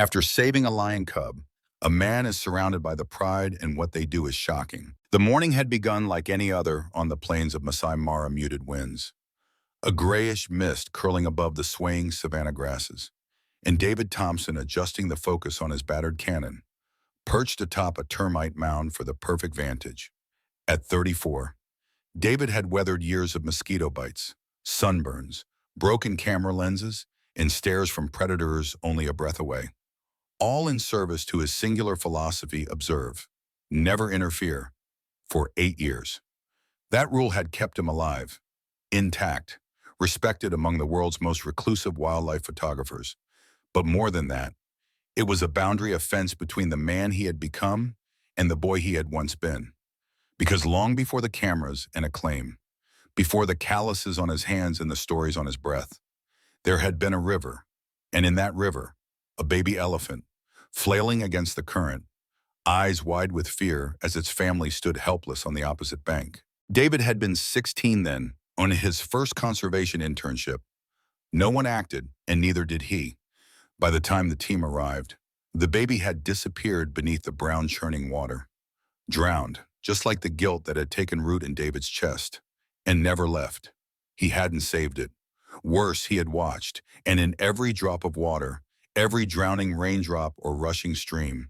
After saving a lion cub, a man is surrounded by the pride, and what they do is shocking. The morning had begun like any other on the plains of Masai Mara muted winds, a grayish mist curling above the swaying savanna grasses, and David Thompson adjusting the focus on his battered cannon, perched atop a termite mound for the perfect vantage. At 34, David had weathered years of mosquito bites, sunburns, broken camera lenses, and stares from predators only a breath away, all in service to his singular philosophy: observe, never interfere, for 8 years. That rule had kept him alive, intact, respected among the world's most reclusive wildlife photographers. But more than that, it was a boundary, a fence between the man he had become and the boy he had once been. Because long before the cameras and acclaim, before the calluses on his hands and the stories on his breath, there had been a river, and in that river, a baby elephant, flailing against the current, eyes wide with fear as its family stood helpless on the opposite bank. David had been 16 then, on his first conservation internship. No one acted, and neither did he. By the time the team arrived, the baby had disappeared beneath the brown churning water, drowned, just like the guilt that had taken root in David's chest, and never left. He hadn't saved it. Worse, he had watched, and in every drop of water, every drowning raindrop or rushing stream,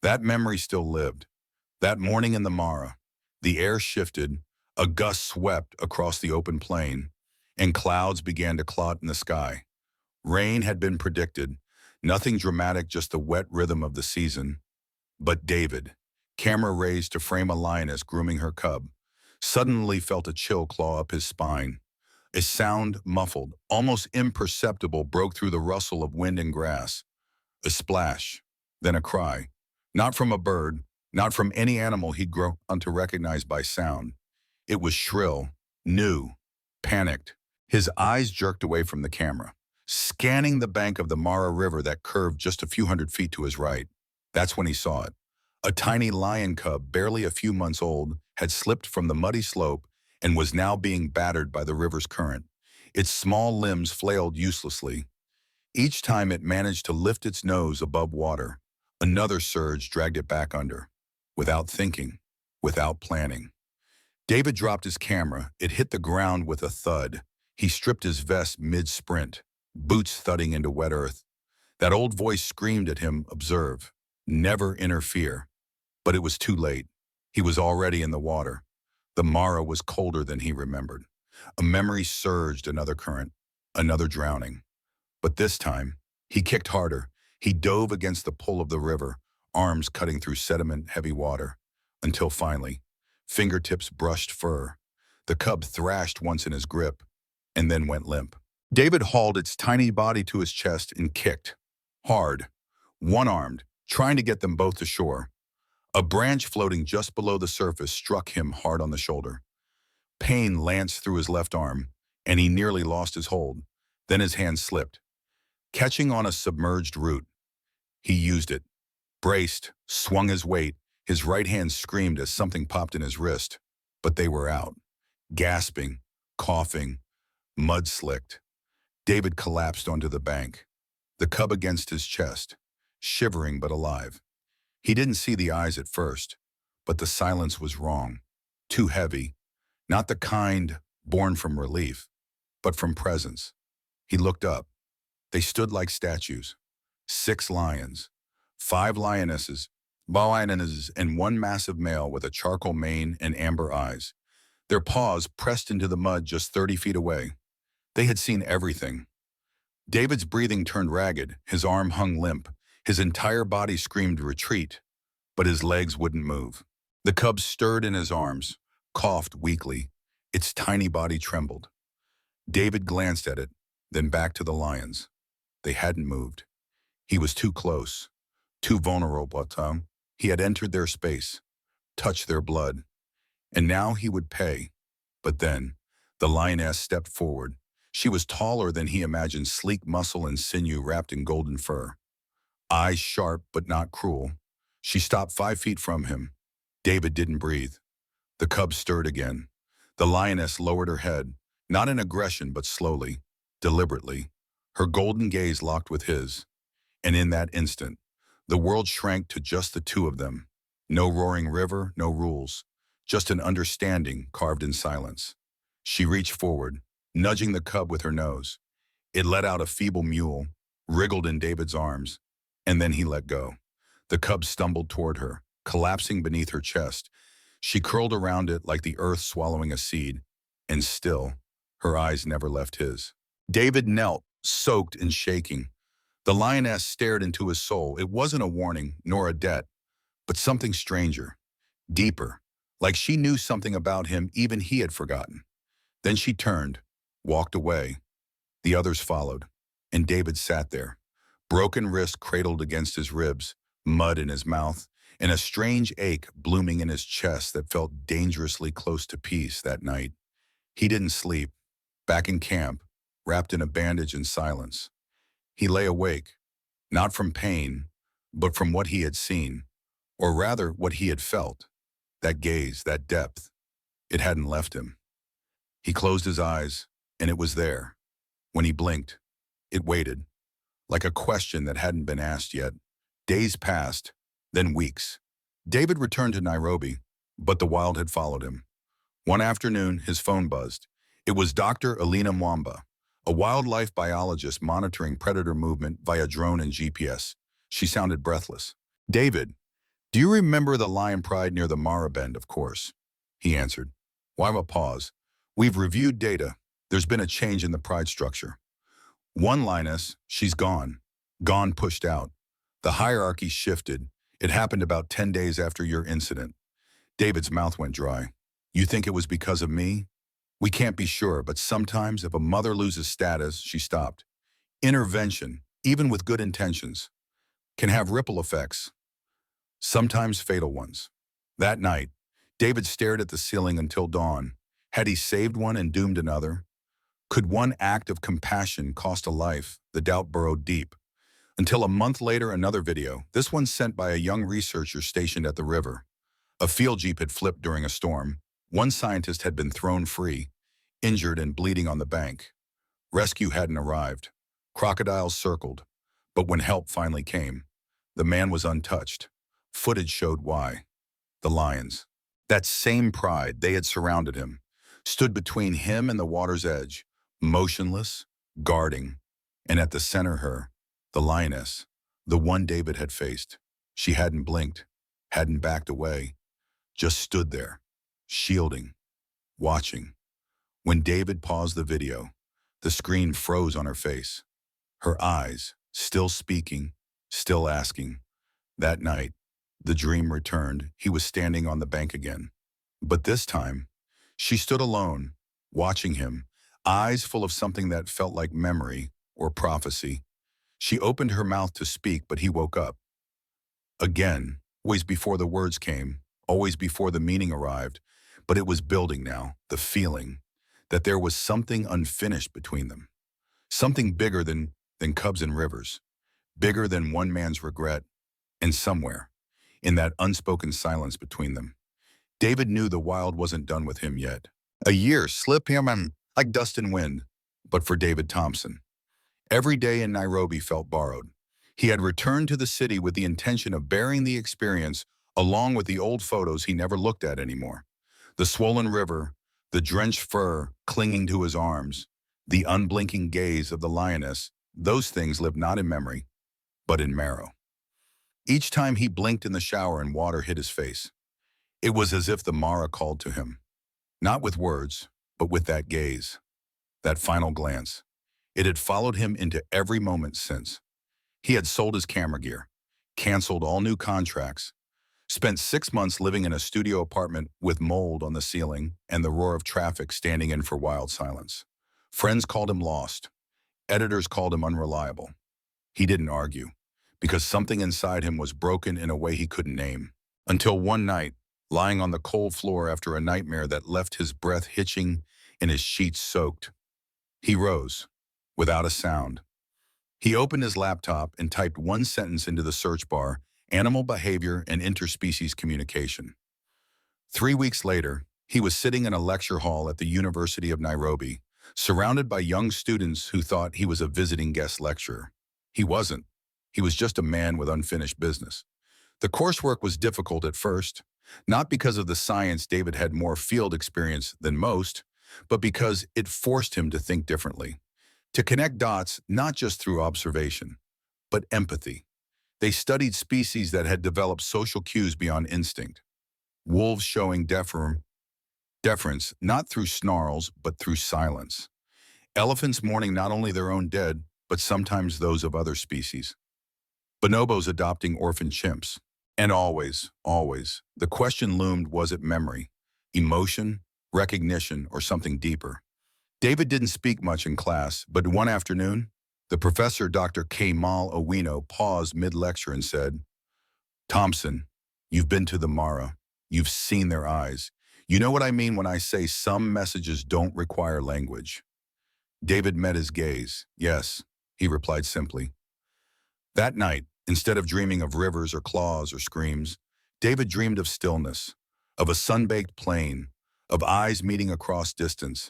that memory still lived. That morning in the Mara, the air shifted, a gust swept across the open plain, and clouds began to clot in the sky. Rain had been predicted, nothing dramatic, just the wet rhythm of the season. But David, camera raised to frame a lioness grooming her cub, suddenly felt a chill claw up his spine. A sound, muffled, almost imperceptible, broke through the rustle of wind and grass. A splash, then a cry. Not from a bird, not from any animal he'd grown to recognize by sound. It was shrill, new, panicked. His eyes jerked away from the camera, scanning the bank of the Mara River that curved just a few hundred feet to his right. That's when he saw it. A tiny lion cub, barely a few months old, had slipped from the muddy slope and was now being battered by the river's current. Its small limbs flailed uselessly. Each time it managed to lift its nose above water, another surge dragged it back under. Without thinking, without planning. David dropped his camera. It hit the ground with a thud. He stripped his vest mid-sprint, boots thudding into wet earth. That old voice screamed at him, observe, never interfere. But it was too late. He was already in the water. The Mara was colder than he remembered. A memory surged, another current, another drowning. But this time, he kicked harder. He dove against the pull of the river, arms cutting through sediment-heavy water, until finally, fingertips brushed fur. The cub thrashed once in his grip, and then went limp. David hauled its tiny body to his chest and kicked, hard, one-armed, trying to get them both to shore. A branch floating just below the surface struck him hard on the shoulder. Pain lanced through his left arm, and he nearly lost his hold. Then his hand slipped. Catching on a submerged root, he used it, braced, swung his weight. His right hand screamed as something popped in his wrist, but they were out. Gasping, coughing, mud-slicked, David collapsed onto the bank, the cub against his chest, shivering but alive. He didn't see the eyes at first, but the silence was wrong, too heavy, not the kind born from relief, but from presence. He looked up. They stood like statues, 6 lions, 5 lionesses, and 1 massive male with a charcoal mane and amber eyes, their paws pressed into the mud just 30 feet away. They had seen everything. David's breathing turned ragged, his arm hung limp, his entire body screamed retreat, but his legs wouldn't move. The cub stirred in his arms, coughed weakly. Its tiny body trembled. David glanced at it, then back to the lions. They hadn't moved. He was too close, too vulnerable. He had entered their space, touched their blood, and now he would pay. But then, the lioness stepped forward. She was taller than he imagined, sleek muscle and sinew wrapped in golden fur. Eyes sharp but not cruel. She stopped 5 feet from him. David didn't breathe. The cub stirred again. The lioness lowered her head, not in aggression but slowly, deliberately. Her golden gaze locked with his. And in that instant, the world shrank to just the two of them. No roaring river, no rules, just an understanding carved in silence. She reached forward, nudging the cub with her nose. It let out a feeble mewl, wriggled in David's arms, and then he let go. The cub stumbled toward her, collapsing beneath her chest. She curled around it like the earth swallowing a seed, and still, her eyes never left his. David knelt, soaked and shaking. The lioness stared into his soul. It wasn't a warning, nor a debt, but something stranger, deeper, like she knew something about him even he had forgotten. Then she turned, walked away. The others followed, and David sat there, broken wrist cradled against his ribs, mud in his mouth, and a strange ache blooming in his chest that felt dangerously close to peace that night. He didn't sleep. Back in camp, wrapped in a bandage and silence, he lay awake, not from pain, but from what he had seen, or rather what he had felt. That gaze, that depth, it hadn't left him. He closed his eyes, and it was there. When he blinked, it waited, like a question that hadn't been asked yet. Days passed, then weeks. David returned to Nairobi, but the wild had followed him. One afternoon, his phone buzzed. It was Dr. Alina Mwamba, a wildlife biologist monitoring predator movement via drone and GPS. She sounded breathless. "David, do you remember the lion pride near the Mara Bend, of course?" He answered. Why a pause? "We've reviewed data. There's been a change in the pride structure. One lioness, she's gone. Gone pushed out. The hierarchy shifted. It happened about 10 days after your incident." David's mouth went dry. "You think it was because of me?" "We can't be sure, but sometimes if a mother loses status," she stopped. "Intervention, even with good intentions, can have ripple effects, sometimes fatal ones." That night, David stared at the ceiling until dawn. Had he saved one and doomed another? Could one act of compassion cost a life? The doubt burrowed deep. Until a month later, another video, this one sent by a young researcher stationed at the river. A field jeep had flipped during a storm. One scientist had been thrown free, injured and bleeding on the bank. Rescue hadn't arrived. Crocodiles circled. But when help finally came, the man was untouched. Footage showed why. The lions. That same pride, they had surrounded him, stood between him and the water's edge, motionless, guarding, and at the center her, the lioness, the one David had faced. She hadn't blinked, hadn't backed away, just stood there, shielding, watching. When David paused the video, the screen froze on her face. Her eyes, still speaking, still asking. That night, the dream returned. He was standing on the bank again. But this time, she stood alone, watching him, eyes full of something that felt like memory or prophecy. She opened her mouth to speak, but he woke up. Again, always before the words came, always before the meaning arrived, but it was building now, the feeling that there was something unfinished between them. Something bigger than cubs and rivers, bigger than one man's regret, and somewhere, in that unspoken silence between them, David knew the wild wasn't done with him yet. A year slipped him like dust and wind, but for David Thompson, every day in Nairobi felt borrowed. He had returned to the city with the intention of burying the experience along with the old photos he never looked at anymore. The swollen river, the drenched fur clinging to his arms, the unblinking gaze of the lioness, those things lived not in memory, but in marrow. Each time he blinked in the shower and water hit his face, it was as if the Mara called to him, not with words, but with that gaze, that final glance. It had followed him into every moment since. He had sold his camera gear, canceled all new contracts, spent 6 months living in a studio apartment with mold on the ceiling and the roar of traffic standing in for wild silence. Friends called him lost. Editors called him unreliable. He didn't argue, because something inside him was broken in a way he couldn't name. Until one night, lying on the cold floor after a nightmare that left his breath hitching and his sheets soaked, he rose, without a sound. He opened his laptop and typed one sentence into the search bar: animal behavior and interspecies communication. 3 weeks later, he was sitting in a lecture hall at the University of Nairobi, surrounded by young students who thought he was a visiting guest lecturer. He wasn't. He was just a man with unfinished business. The coursework was difficult at first, not because of the science. David had more field experience than most, but because it forced him to think differently, to connect dots not just through observation, but empathy. They studied species that had developed social cues beyond instinct. Wolves showing deference not through snarls, but through silence. Elephants mourning not only their own dead, but sometimes those of other species. Bonobos adopting orphan chimps. And always, the question loomed: was it memory, emotion, recognition, or something deeper? David didn't speak much in class, but one afternoon, the professor, Dr. Kamal Owino, paused mid-lecture and said, "Thompson, you've been to the Mara. You've seen their eyes. You know what I mean when I say some messages don't require language." David met his gaze. "Yes," he replied simply. That night, instead of dreaming of rivers or claws or screams, David dreamed of stillness, of a sun-baked plain, of eyes meeting across distance,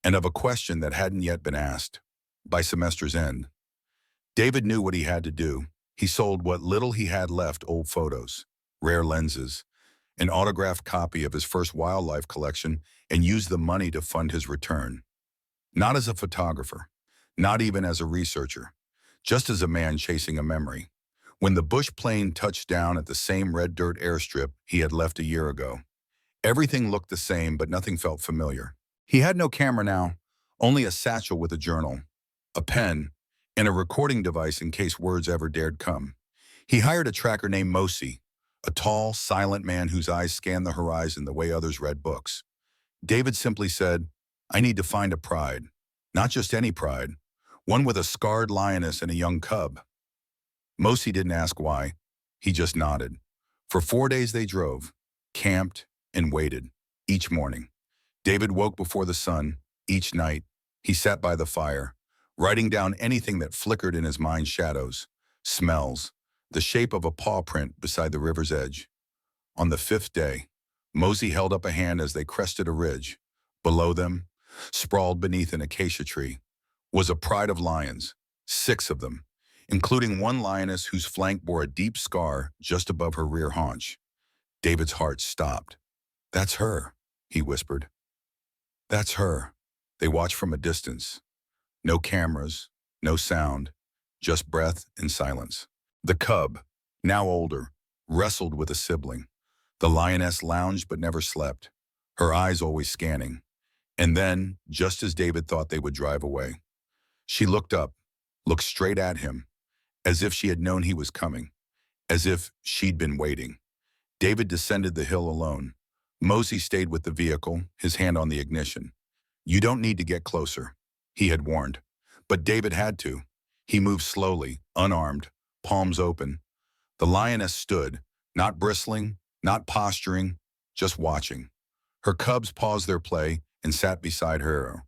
and of a question that hadn't yet been asked. By semester's end, David knew what he had to do. He sold what little he had left: old photos, rare lenses, an autographed copy of his first wildlife collection, and used the money to fund his return. Not as a photographer, not even as a researcher, just as a man chasing a memory. When the bush plane touched down at the same red dirt airstrip he had left a year ago, everything looked the same, but nothing felt familiar. He had no camera now, only a satchel with a journal, a pen, and a recording device in case words ever dared come. He hired a tracker named Mosi, a tall, silent man whose eyes scanned the horizon the way others read books. David simply said, "I need to find a pride. Not just any pride, one with a scarred lioness and a young cub." Mosi didn't ask why. He just nodded. For 4 days they drove, camped, and waited. Each morning, David woke before the sun. Each night, he sat by the fire, writing down anything that flickered in his mind's shadows: smells, the shape of a paw print beside the river's edge. On the 5th day, Mosi held up a hand as they crested a ridge. Below them, sprawled beneath an acacia tree, was a pride of lions, 6 of them, including one lioness whose flank bore a deep scar just above her rear haunch. David's heart stopped. "That's her," he whispered. "That's her." They watched from a distance. No cameras, no sound, just breath and silence. The cub, now older, wrestled with a sibling. The lioness lounged but never slept, her eyes always scanning. And then, just as David thought they would drive away, she looked up, looked straight at him, as if she had known he was coming, as if she'd been waiting. David descended the hill alone. Mosi stayed with the vehicle, his hand on the ignition. "You don't need to get closer," he had warned. But David had to. He moved slowly, unarmed, palms open. The lioness stood, not bristling, not posturing, just watching. Her cubs paused their play and sat beside her.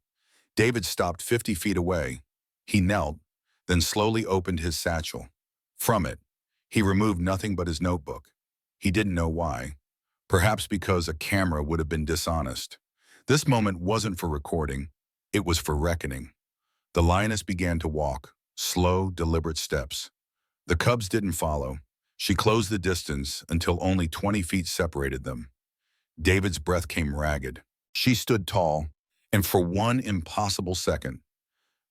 David stopped 50 feet away. He knelt, then slowly opened his satchel. From it, he removed nothing but his notebook. He didn't know why. Perhaps because a camera would have been dishonest. This moment wasn't for recording. It was for reckoning. The lioness began to walk, slow, deliberate steps. The cubs didn't follow. She closed the distance until only 20 feet separated them. David's breath came ragged. She stood tall, and for one impossible second,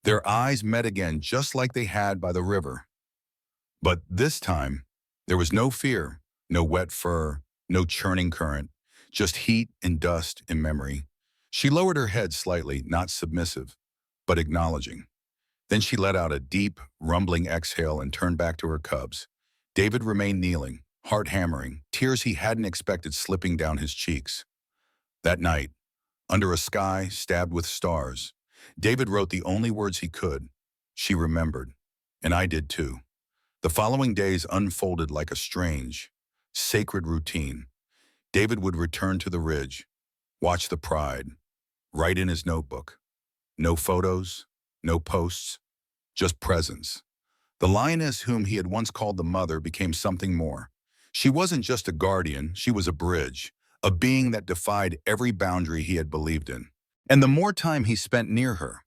their eyes met again just like they had by the river. But this time, there was no fear, no wet fur, no churning current, just heat and dust and memory. She lowered her head slightly, not submissive, but acknowledging. Then she let out a deep, rumbling exhale and turned back to her cubs. David remained kneeling, heart hammering, tears he hadn't expected slipping down his cheeks. That night, under a sky stabbed with stars, David wrote the only words he could. She remembered, and I did too. The following days unfolded like a strange, sacred routine. David would return to the ridge, watch the pride, write in his notebook. No photos, no posts, just presence. The lioness whom he had once called the mother became something more. She wasn't just a guardian, she was a bridge, a being that defied every boundary he had believed in. And the more time he spent near her,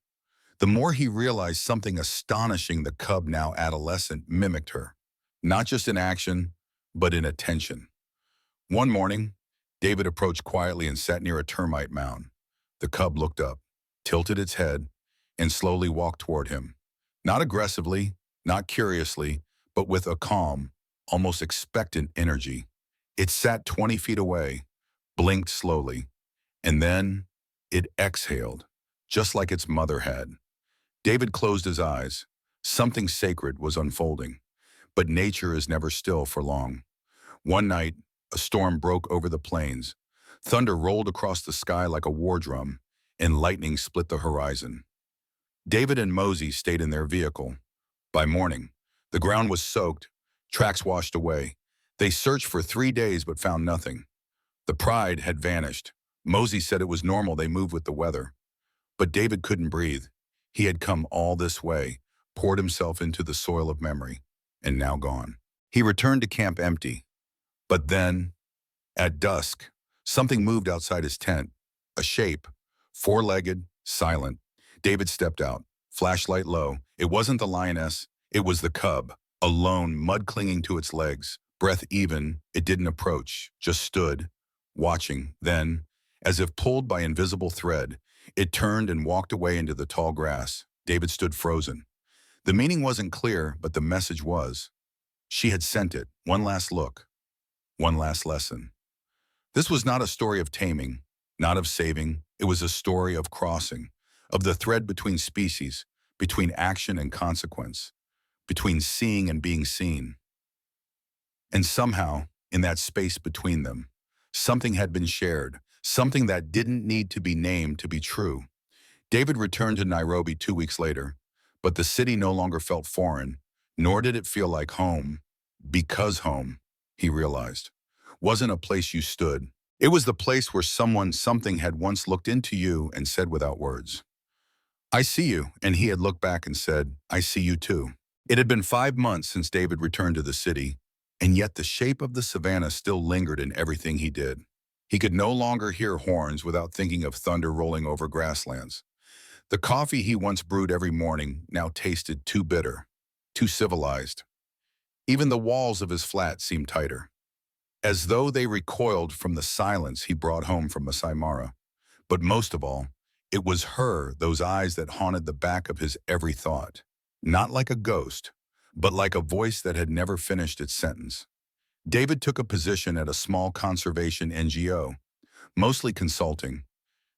the more he realized something astonishing: the cub, now adolescent, mimicked her. not just in action, but in attention. One morning, David approached quietly and sat near a termite mound. The cub looked up, tilted its head, and slowly walked toward him. Not aggressively, not curiously, but with a calm, almost expectant energy. It sat 20 feet away, blinked slowly, and then it exhaled, just like its mother had. David closed his eyes. Something sacred was unfolding, but nature is never still for long. One night, a storm broke over the plains. Thunder rolled across the sky like a war drum, and lightning split the horizon. David and Mosey stayed in their vehicle. By morning, the ground was soaked, tracks washed away. They searched for 3 days but found nothing. The pride had vanished. Mosey said it was normal they moved with the weather. But David couldn't breathe. He had come all this way, poured himself into the soil of memory, and now gone. He returned to camp empty. But then, at dusk, something moved outside his tent. A shape, four-legged, silent. David stepped out, flashlight low. It wasn't the lioness, it was the cub, alone, mud clinging to its legs. Breath even, it didn't approach, just stood, watching. Then, as if pulled by invisible thread, it turned and walked away into the tall grass. David stood frozen. The meaning wasn't clear, but the message was. She had sent it. One last look. One last lesson. This was not a story of taming, not of saving. It was a story of crossing, of the thread between species, between action and consequence, between seeing and being seen. And somehow, in that space between them, something had been shared, something that didn't need to be named to be true. David returned to Nairobi 2 weeks later, but the city no longer felt foreign, nor did it feel like home, because home, he realized, wasn't a place you stood. It was the place where something had once looked into you and said without words, "I see you," and he had looked back and said, "I see you too." It had been 5 months since David returned to the city, and yet the shape of the savannah still lingered in everything he did. He could no longer hear horns without thinking of thunder rolling over grasslands. The coffee he once brewed every morning now tasted too bitter, too civilized. Even the walls of his flat seemed tighter, as though they recoiled from the silence he brought home from Masai Mara. But most of all, it was her, those eyes that haunted the back of his every thought. Not like a ghost, but like a voice that had never finished its sentence. David took a position at a small conservation NGO, mostly consulting.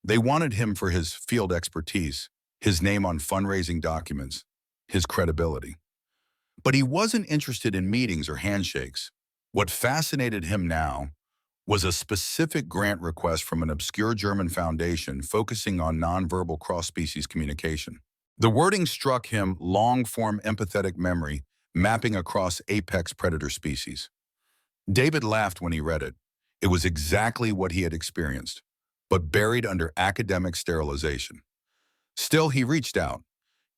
They wanted him for his field expertise, his name on fundraising documents, his credibility. But he wasn't interested in meetings or handshakes. What fascinated him now was a specific grant request from an obscure German foundation focusing on nonverbal cross-species communication. The wording struck him: long-form empathetic memory, mapping across apex predator species. David laughed when he read it. It was exactly what he had experienced, but buried under academic sterilization. Still, he reached out,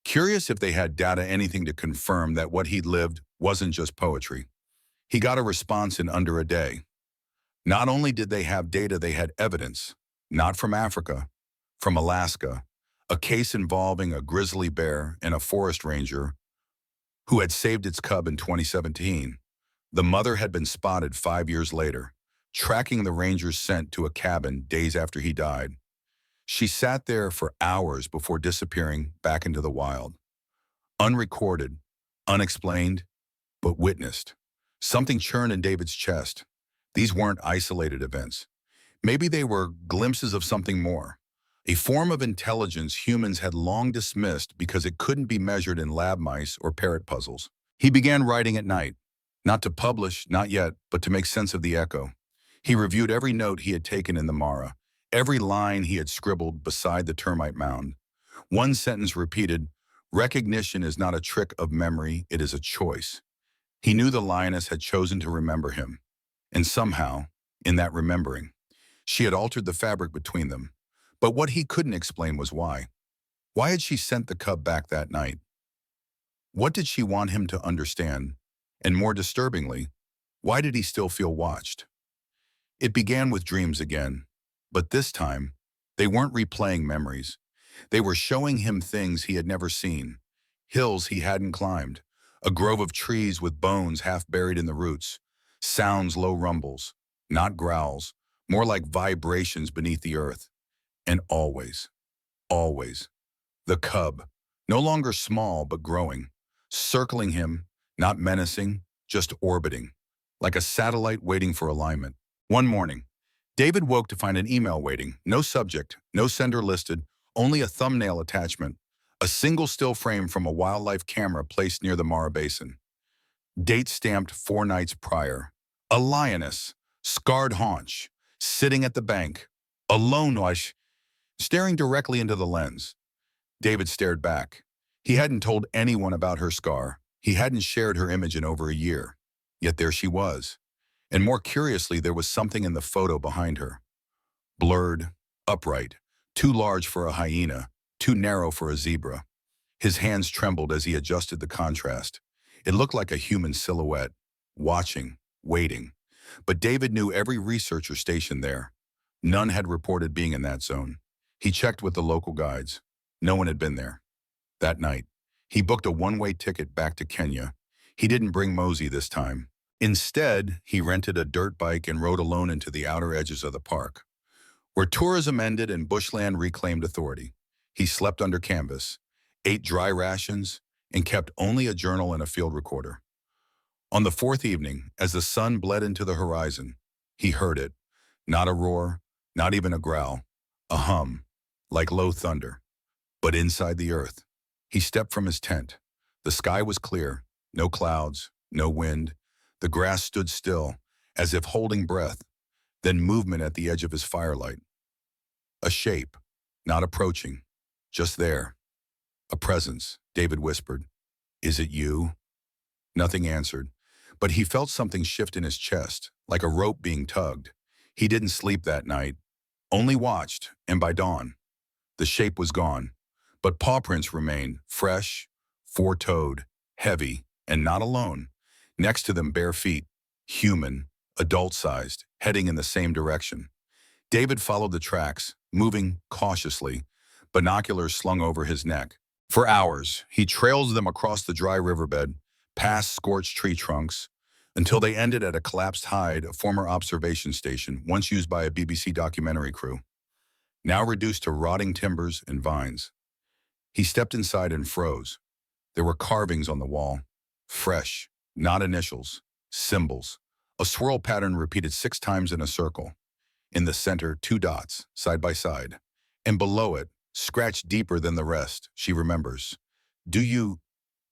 curious if they had data, anything to confirm that what he'd lived wasn't just poetry. He got a response in under a day. Not only did they have data, they had evidence, not from Africa, from Alaska, a case involving a grizzly bear and a forest ranger who had saved its cub in 2017. The mother had been spotted 5 years later, tracking the ranger's scent to a cabin days after he died. She sat there for hours before disappearing back into the wild. Unrecorded, unexplained, but witnessed. Something churned in David's chest. These weren't isolated events. Maybe they were glimpses of something more. A form of intelligence humans had long dismissed because it couldn't be measured in lab mice or parrot puzzles. He began writing at night. Not to publish, not yet, but to make sense of the echo. He reviewed every note he had taken in the Mara, every line he had scribbled beside the termite mound. One sentence repeated, "Recognition is not a trick of memory, it is a choice." He knew the lioness had chosen to remember him. And somehow, in that remembering, she had altered the fabric between them. But what he couldn't explain was why. Why had she sent the cub back that night? What did she want him to understand? And more disturbingly, why did he still feel watched? It began with dreams again, but this time, they weren't replaying memories. They were showing him things he had never seen, hills he hadn't climbed, A grove of trees with bones half buried in the roots. Sounds low rumbles, not growls, more like vibrations beneath the earth. And always, the cub, no longer small but growing, circling him, not menacing, just orbiting, like a satellite waiting for alignment. One morning, David woke to find an email waiting, no subject, no sender listed, only a thumbnail attachment, a single still frame from a wildlife camera placed near the Mara Basin. Date stamped 4 nights prior. A lioness, scarred haunch, sitting at the bank, alone, staring directly into the lens. David stared back. He hadn't told anyone about her scar. He hadn't shared her image in over a year. Yet there she was. And more curiously, there was something in the photo behind her. Blurred, upright, too large for a hyena, too narrow for a zebra. His hands trembled as he adjusted the contrast. It looked like a human silhouette, watching, waiting. But David knew every researcher stationed there. None had reported being in that zone. He checked with the local guides. No one had been there. That night, he booked a one-way ticket back to Kenya. He didn't bring Mosey this time. Instead, he rented a dirt bike and rode alone into the outer edges of the park, where tourism ended and bushland reclaimed authority. He slept under canvas, ate dry rations, and kept only a journal and a field recorder. On the fourth evening, as the sun bled into the horizon, he heard it. Not a roar, not even a growl, a hum, like low thunder. But inside the earth, he stepped from his tent. The sky was clear, no clouds, no wind. The grass stood still, as if holding breath, then movement at the edge of his firelight. A shape, not approaching, just there. A presence, David whispered. Is it you? Nothing answered, but he felt something shift in his chest, like a rope being tugged. He didn't sleep that night, only watched, and by dawn, the shape was gone. But paw prints remained, fresh, four-toed, heavy, and not alone. Next to them, bare feet, human, adult-sized, heading in the same direction. David followed the tracks, moving cautiously, binoculars slung over his neck. For hours, he trailed them across the dry riverbed, past scorched tree trunks, until they ended at a collapsed hide, a former observation station once used by a BBC documentary crew, now reduced to rotting timbers and vines. He stepped inside and froze. There were carvings on the wall, fresh, not initials, symbols. A swirl pattern repeated 6 times in a circle. In the center, 2 dots, side by side. And below it, scratched deeper than the rest, she remembers. Do you...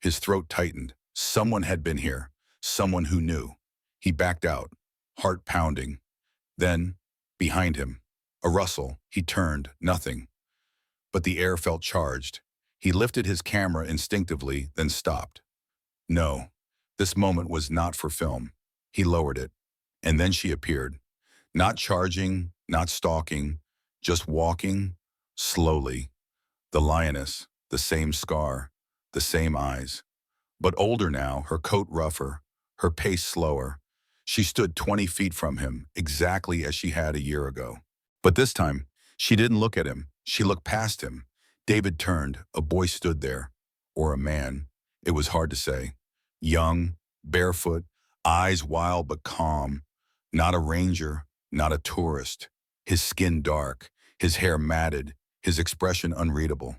His throat tightened. Someone had been here. Someone who knew. He backed out, heart pounding. Then, behind him, a rustle. He turned, nothing. But the air felt charged. He lifted his camera instinctively, then stopped. No, this moment was not for film. He lowered it. And then she appeared. Not charging, not stalking, just walking, slowly. The lioness, the same scar, the same eyes. But older now, her coat rougher, her pace slower. She stood 20 feet from him, exactly as she had a year ago. But this time, she didn't look at him. She looked past him. David turned. A boy stood there. Or a man. It was hard to say. Young, barefoot, eyes wild but calm. Not a ranger, not a tourist. His skin dark, his hair matted, his expression unreadable.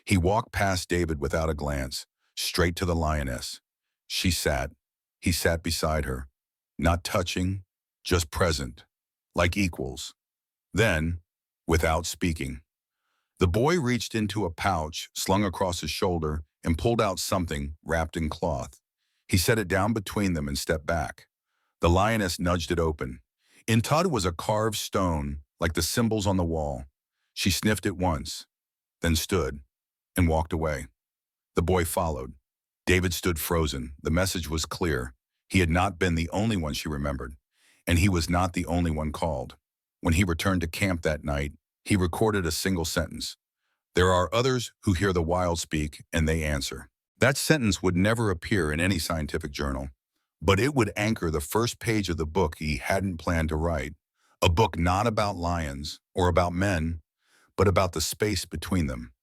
He walked past David without a glance, straight to the lioness. She sat. He sat beside her. Not touching, just present, like equals. Then, without speaking, the boy reached into a pouch slung across his shoulder and pulled out something wrapped in cloth. He set it down between them and stepped back. The lioness nudged it open. Inside was a carved stone, like the symbols on the wall. She sniffed it once, then stood and walked away. The boy followed. David stood frozen. The message was clear. He had not been the only one she remembered, and he was not the only one called. When he returned to camp that night, he recorded a single sentence. There are others who hear the wild speak, and they answer. That sentence would never appear in any scientific journal, but it would anchor the first page of the book he hadn't planned to write. A book not about lions or about men, but about the space between them.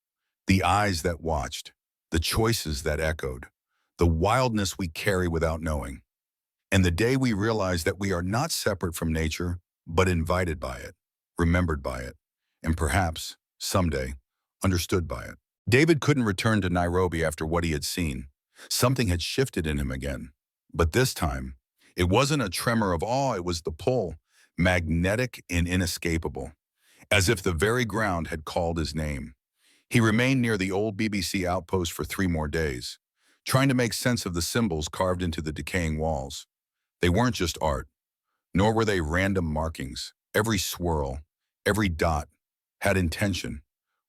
The eyes that watched, the choices that echoed, the wildness we carry without knowing, and the day we realize that we are not separate from nature, but invited by it, remembered by it, and perhaps, someday, understood by it. David couldn't return to Nairobi after what he had seen. Something had shifted in him again. But this time, it wasn't a tremor of awe, it was the pull, magnetic and inescapable, as if the very ground had called his name. He remained near the old BBC outpost for 3 more days, trying to make sense of the symbols carved into the decaying walls. They weren't just art, nor were they random markings. Every swirl, every dot had intention,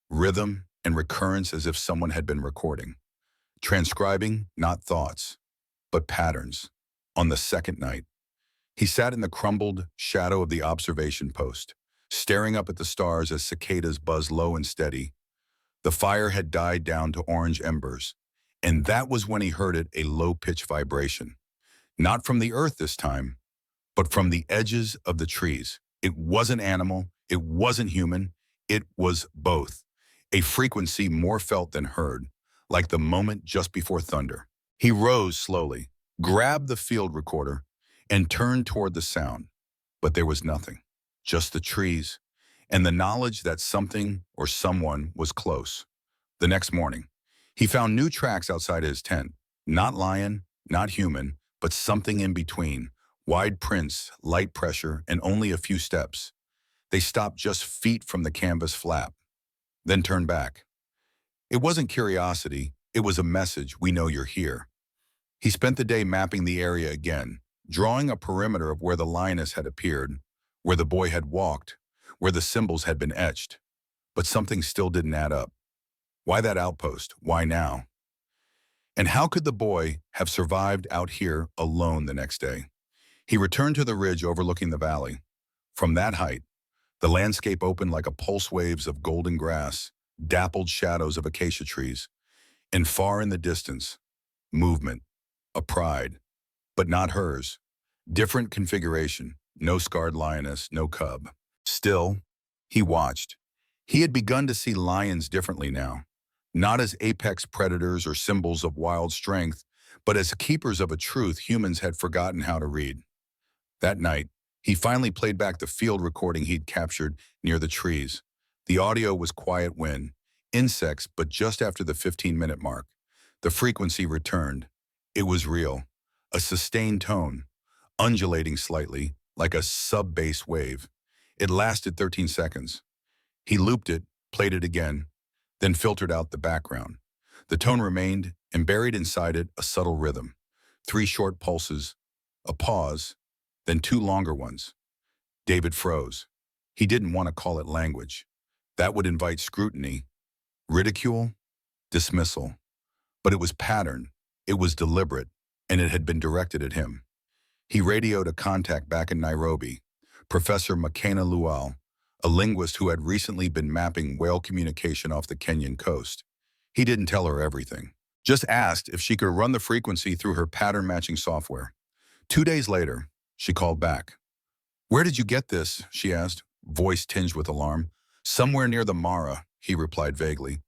rhythm, and recurrence, as if someone had been recording, transcribing not thoughts, but patterns. On the second night, he sat in the crumbled shadow of the observation post, staring up at the stars as cicadas buzzed low and steady. The fire had died down to orange embers, and that was when he heard it, a low-pitched vibration. Not from the earth this time, but from the edges of the trees. It wasn't animal, it wasn't human, it was both. A frequency more felt than heard, like the moment just before thunder. He rose slowly, grabbed the field recorder, and turned toward the sound. But there was nothing, just the trees, and the knowledge that something or someone was close. The next morning, he found new tracks outside his tent. Not lion, not human, but something in between. Wide prints, light pressure, and only a few steps. They stopped just feet from the canvas flap, then turned back. It wasn't curiosity, it was a message: we know you're here. He spent the day mapping the area again, drawing a perimeter of where the lioness had appeared, where the boy had walked, where the symbols had been etched. But something still didn't add up. Why that outpost? Why now? And how could the boy have survived out here alone the next day? He returned to the ridge overlooking the valley. From that height, the landscape opened like a pulse waves of golden grass, dappled shadows of acacia trees, and far in the distance, movement, a pride, but not hers. Different configuration, no scarred lioness, no cub. Still, he watched. He had begun to see lions differently now, not as apex predators or symbols of wild strength, but as keepers of a truth humans had forgotten how to read. That night, he finally played back the field recording he'd captured near the trees. The audio was quiet wind, insects, but just after the 15-minute mark, the frequency returned. It was real, a sustained tone, undulating slightly, like a sub-bass wave. It lasted 13 seconds. He looped it, played it again, then filtered out the background. The tone remained, and buried inside it, a subtle rhythm. 3 short pulses, a pause, then 2 longer ones. David froze. He didn't want to call it language. That would invite scrutiny, ridicule, dismissal. But it was pattern, it was deliberate, and it had been directed at him. He radioed a contact back in Nairobi, Professor Makena Lual, a linguist who had recently been mapping whale communication off the Kenyan coast. He didn't tell her everything, just asked if she could run the frequency through her pattern-matching software. 2 days later, she called back. "Where did you get this?" she asked, voice tinged with alarm. "Somewhere near the Mara," he replied vaguely.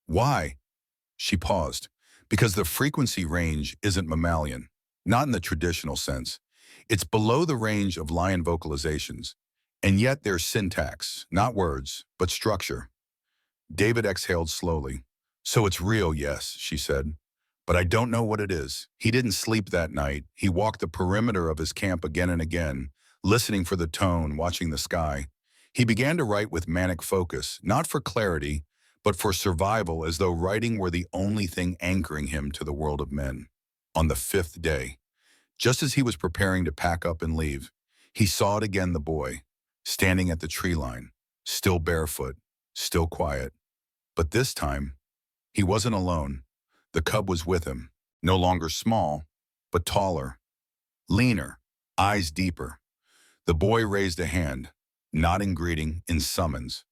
"Why?" She paused. "Because the frequency range isn't mammalian, not in the traditional sense. It's below the range of lion vocalizations, and yet there's syntax, not words, but structure." David exhaled slowly. "So it's real, yes," she said. "But I don't know what it is." He didn't sleep that night. He walked the perimeter of his camp again and again, listening for the tone, watching the sky. He began to write with manic focus, not for clarity, but for survival, as though writing were the only thing anchoring him to the world of men. On the 5th day, just as he was preparing to pack up and leave, he saw it again, the boy, standing at the tree line, still barefoot, still quiet. But this time, he wasn't alone. The cub was with him, no longer small, but taller, leaner, eyes deeper. The boy raised a hand, not in greeting, in summons.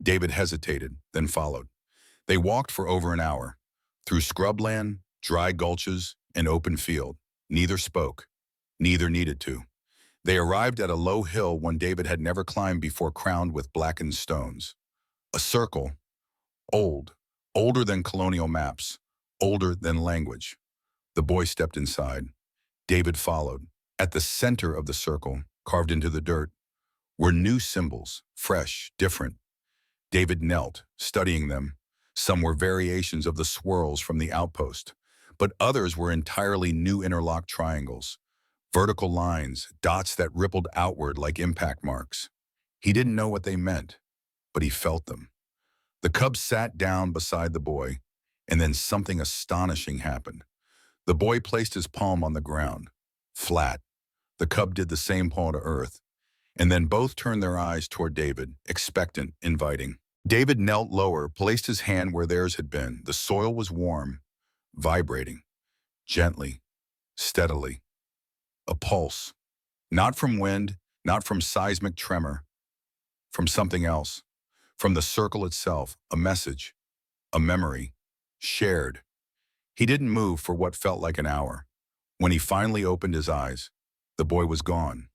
David hesitated, then followed. They walked for over an hour, through scrubland, dry gulches, and open field. Neither spoke. Neither needed to. They arrived at a low hill one David had never climbed before, crowned with blackened stones. A circle, old, older than colonial maps, older than language. The boy stepped inside. David followed. At the center of the circle, carved into the dirt, were new symbols, fresh, different. David knelt, studying them. Some were variations of the swirls from the outpost, but others were entirely new interlocked triangles, vertical lines, dots that rippled outward like impact marks. He didn't know what they meant, but he felt them. The cub sat down beside the boy, and then something astonishing happened. The boy placed his palm on the ground, flat. The cub did the same paw to earth, and then both turned their eyes toward David, expectant, inviting. David knelt lower, placed his hand where theirs had been. The soil was warm, vibrating, gently, steadily. A pulse, not from wind, not from seismic tremor, from something else, from the circle itself, a message, a memory, shared. He didn't move for what felt like an hour. When he finally opened his eyes, the boy was gone.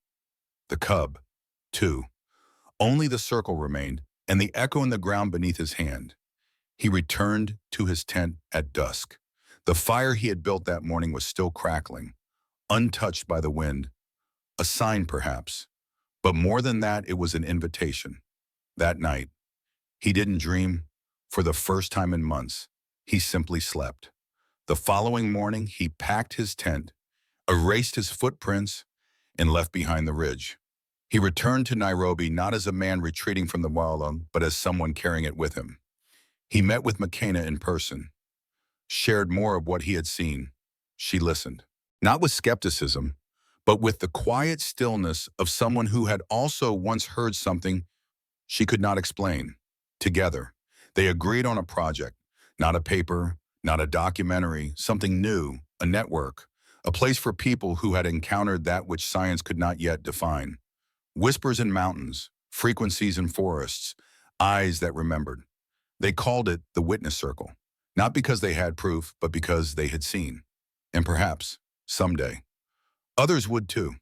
The cub, too. Only the circle remained, and the echo in the ground beneath his hand. He returned to his tent at dusk. The fire he had built that morning was still crackling, untouched by the wind. A sign, perhaps. But more than that, it was an invitation. That night, he didn't dream. For the first time in months, he simply slept. The following morning, he packed his tent, erased his footprints, and left behind the ridge. He returned to Nairobi not as a man retreating from the wild, but as someone carrying it with him. He met with Makena in person, shared more of what he had seen. She listened, not with skepticism, but with the quiet stillness of someone who had also once heard something she could not explain. Together, they agreed on a project, not a paper, not a documentary, something new, a network, a place for people who had encountered that which science could not yet define. Whispers in mountains, frequencies in forests, eyes that remembered. They called it the Witness Circle, not because they had proof, but because they had seen. And perhaps, someday, others would too.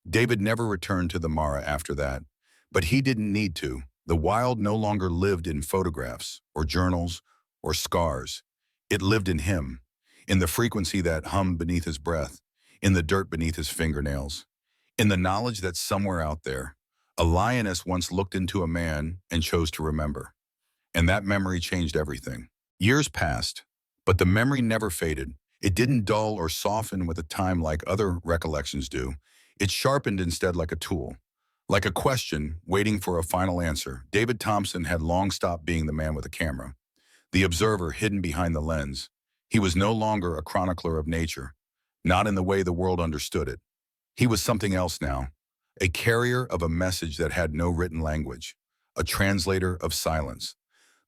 David never returned to the Mara after that, but he didn't need to. The wild no longer lived in photographs or journals or scars. It lived in him, in the frequency that hummed beneath his breath, in the dirt beneath his fingernails, in the knowledge that somewhere out there, a lioness once looked into a man and chose to remember. And that memory changed everything. Years passed, but the memory never faded. It didn't dull or soften with a time like other recollections do. It sharpened instead like a tool, like a question waiting for a final answer. David Thompson had long stopped being the man with a camera, the observer hidden behind the lens. He was no longer a chronicler of nature, not in the way the world understood it. He was something else now, a carrier of a message that had no written language, a translator of silence.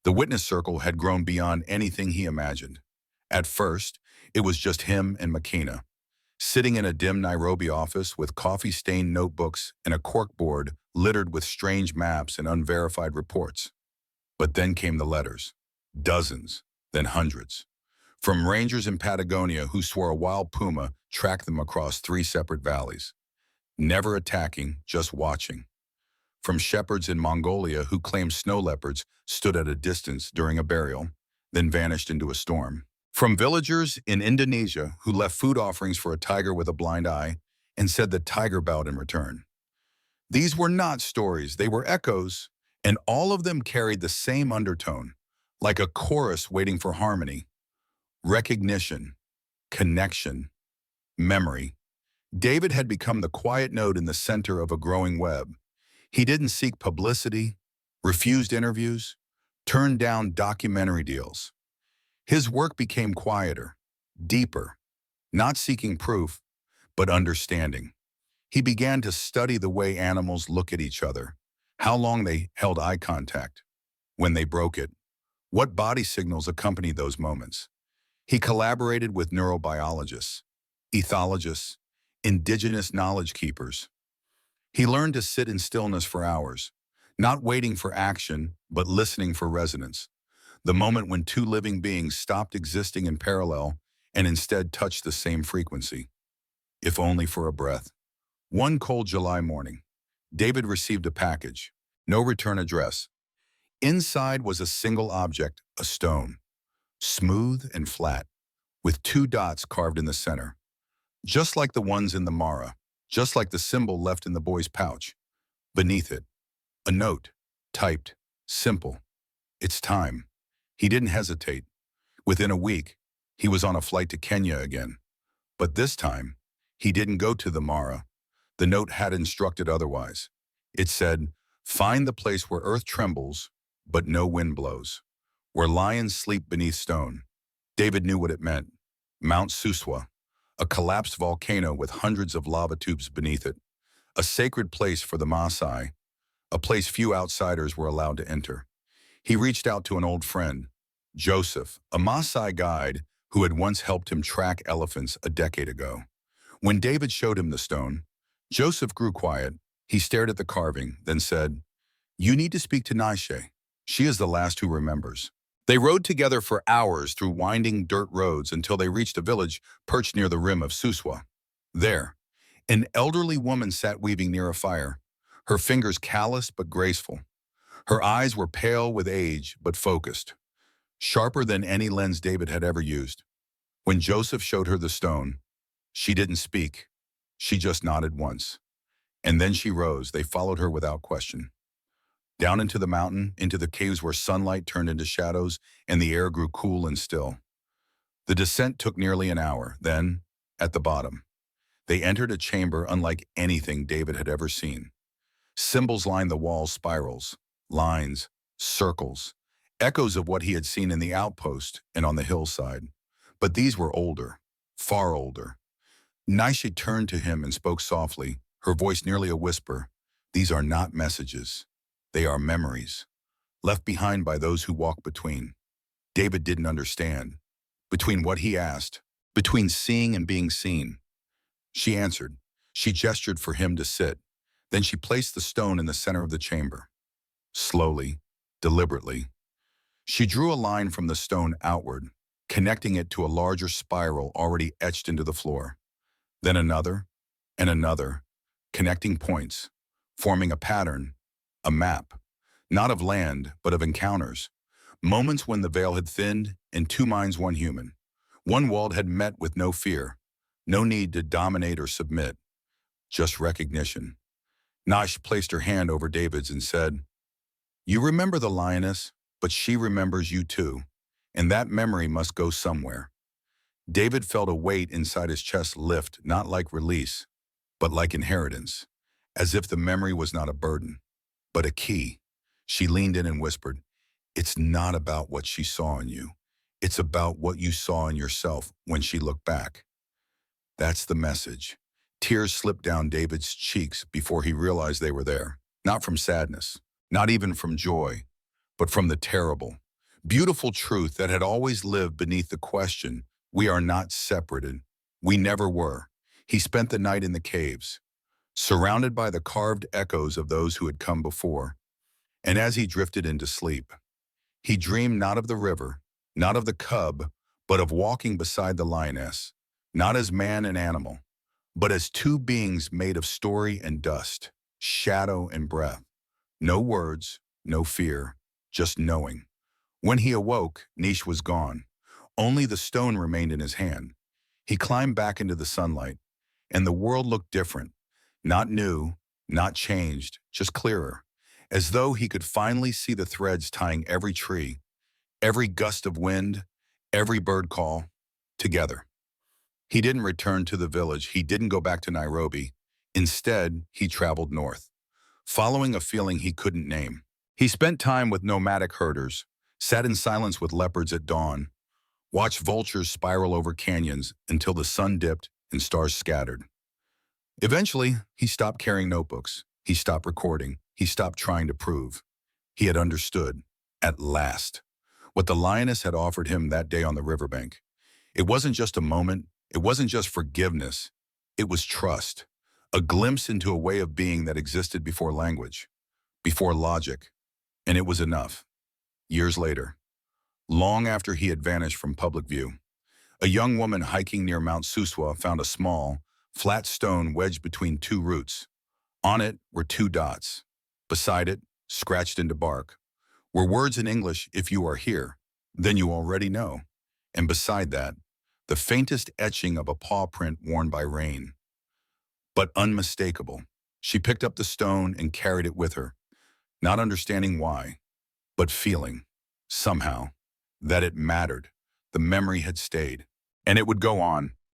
The Witness Circle had grown beyond anything he imagined. At first, it was just him and Makena, sitting in a dim Nairobi office with coffee-stained notebooks and a corkboard littered with strange maps and unverified reports. But then came the letters, dozens, then hundreds. From rangers in Patagonia who swore a wild puma tracked them across 3 separate valleys, never attacking, just watching. From shepherds in Mongolia who claimed snow leopards stood at a distance during a burial, then vanished into a storm. From villagers in Indonesia who left food offerings for a tiger with a blind eye and said the tiger bowed in return. These were not stories, they were echoes, and all of them carried the same undertone, like a chorus waiting for harmony. Recognition, connection, memory. David had become the quiet node in the center of a growing web. He didn't seek publicity, refused interviews, turned down documentary deals. His work became quieter, deeper, not seeking proof, but understanding. He began to study the way animals look at each other, how long they held eye contact, when they broke it, what body signals accompanied those moments. He collaborated with neurobiologists, ethologists, indigenous knowledge keepers. He learned to sit in stillness for hours, not waiting for action, but listening for resonance. The moment when 2 living beings stopped existing in parallel and instead touched the same frequency, if only for a breath. One cold July morning, David received a package, no return address. Inside was a single object, a stone, smooth and flat, with two dots carved in the center, just like the ones in the Mara, just like the symbol left in the boy's pouch. Beneath it, a note, typed, simple. It's time. He didn't hesitate. Within a week, he was on a flight to Kenya again. But this time, he didn't go to the Mara. The note had instructed otherwise. It said, find the place where earth trembles, but no wind blows, where lions sleep beneath stone. David knew what it meant. Mount Suswa, a collapsed volcano with hundreds of lava tubes beneath it, a sacred place for the Maasai, a place few outsiders were allowed to enter. He reached out to an old friend, Joseph, a Maasai guide who had once helped him track elephants a decade ago. When David showed him the stone, Joseph grew quiet. He stared at the carving, then said, you need to speak to Naishe. She is the last who remembers. They rode together for hours through winding dirt roads until they reached a village perched near the rim of Suswa. There, an elderly woman sat weaving near a fire, her fingers calloused but graceful. Her eyes were pale with age but focused, sharper than any lens David had ever used. When Joseph showed her the stone, she didn't speak. She just nodded once. And then she rose. They followed her without question. Down into the mountain, into the caves where sunlight turned into shadows and the air grew cool and still. The descent took nearly an hour. Then, at the bottom, they entered a chamber unlike anything David had ever seen. Symbols lined the walls, spirals, lines, circles, echoes of what he had seen in the outpost and on the hillside. But these were older, far older. Naishe turned to him and spoke softly, her voice nearly a whisper. These are not messages. They are memories, left behind by those who walk between. David didn't understand. Between what he asked, between seeing and being seen. She answered. She gestured for him to sit. Then she placed the stone in the center of the chamber. Slowly, deliberately, she drew a line from the stone outward, connecting it to a larger spiral already etched into the floor. Then another, and another, connecting points, forming a pattern, a map, not of land, but of encounters. Moments when the veil had thinned and two minds, one human. One world had met with no fear, no need to dominate or submit, just recognition. Nash placed her hand over David's and said, you remember the lioness, but she remembers you too, and that memory must go somewhere. David felt a weight inside his chest lift, not like release, but like inheritance, as if the memory was not a burden, but a key. She leaned in and whispered, it's not about what she saw in you. It's about what you saw in yourself when she looked back. That's the message. Tears slipped down David's cheeks before he realized they were there, not from sadness, not even from joy, but from the terrible, beautiful truth that had always lived beneath the question, we are not separated. We never were. He spent the night in the caves, surrounded by the carved echoes of those who had come before. And as he drifted into sleep, he dreamed not of the river, not of the cub, but of walking beside the lioness, not as man and animal, but as two beings made of story and dust, shadow and breath. No words, no fear, just knowing. When he awoke, Nish was gone. Only the stone remained in his hand. He climbed back into the sunlight, and the world looked different. Not new, not changed, just clearer, as though he could finally see the threads tying every tree, every gust of wind, every bird call, together. He didn't return to the village. He didn't go back to Nairobi. Instead, he traveled north, following a feeling he couldn't name. He spent time with nomadic herders, sat in silence with leopards at dawn, watched vultures spiral over canyons until the sun dipped and stars scattered. Eventually, he stopped carrying notebooks. He stopped recording. He stopped trying to prove. He had understood, at last, what the lioness had offered him that day on the riverbank. It wasn't just a moment. It wasn't just forgiveness. It was trust, a glimpse into a way of being that existed before language, before logic. And it was enough. Years later, long after he had vanished from public view, a young woman hiking near Mount Suswa found a small, flat stone wedged between two roots. On it were two dots. Beside it, scratched into bark, were words in English, if you are here, then you already know. And beside that, the faintest etching of a paw print worn by rain, but unmistakable. She picked up the stone and carried it with her, not understanding why, but feeling, somehow, that it mattered. The memory had stayed. And it would go on.